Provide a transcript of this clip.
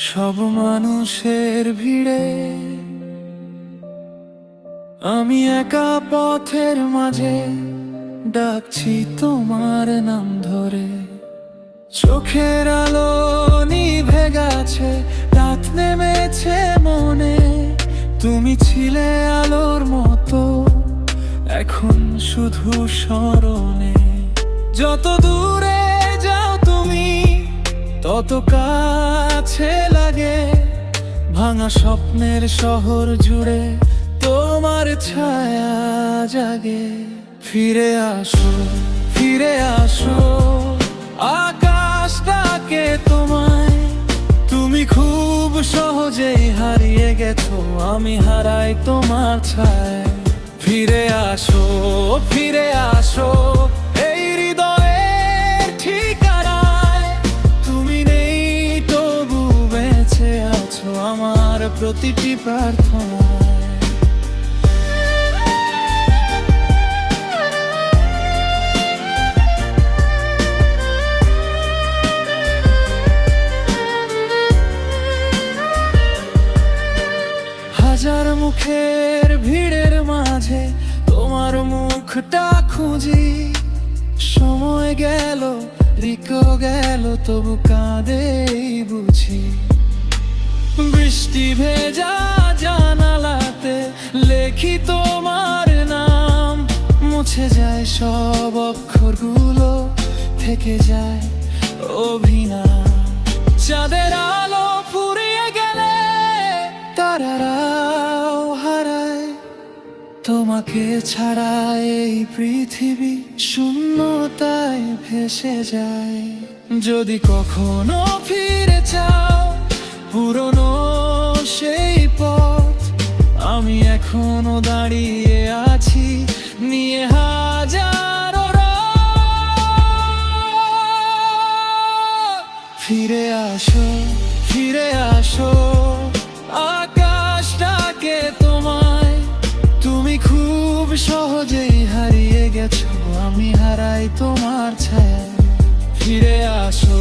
সব মানুষের ভিড়ে আমি একা পথের মাঝে ডাকছি তোমার নাম ধরে। চোখের আলো নিভে গেছে, রাত নেমেছে মনে, তুমি ছিলে আলোর মতো এখন শুধু স্মরণে। যত দূরে যাও তুমি তত কাছে লাগে, ভাঙা স্বপ্নের শহর জুড়ে তোমার ছায়া জাগে। ফিরে আসো, ফিরে আসো, আকাশটাকে তোমায়, তুমি খুব সহজেই হারিয়ে গেছো, আমি হারাই তোমার ছায়। ফিরে আসো, ফিরে আসো, এই হৃদয়ের ঠিকানায়, তুমি নেই তবু বেঁচে আছো আমার প্রতিটি প্রার্থনায়। হাজার মুখের ভিড়ের মাঝে তোমার মুখটা খুঁজি, সময় গেল রিকো গেল তবু কাঁদেই বুঝি। বৃষ্টি ভেজা জানালাতে লেখি তোমার নাম, মুছে যায় সব অক্ষরগুলো, থেকে যায় অভিনয়। চাঁদের আলো ফুরিয়ে গেলে তারারাও হারায়, তোমাকে ছাড়া এই পৃথিবী শূন্যতায় ভেসে যায়। যদি কখনো ফিরে চাও পুরনো সেই পথ, আমি এখনো দাঁড়িয়ে আছি নিয়ে হাজারো রাত। ফিরে আসো, ফিরে আসো, আকাশটাকে তোমায়, তুমি খুব সহজেই হারিয়ে গেছো, আমি হারাই তোমার ছায়া। ফিরে আসো,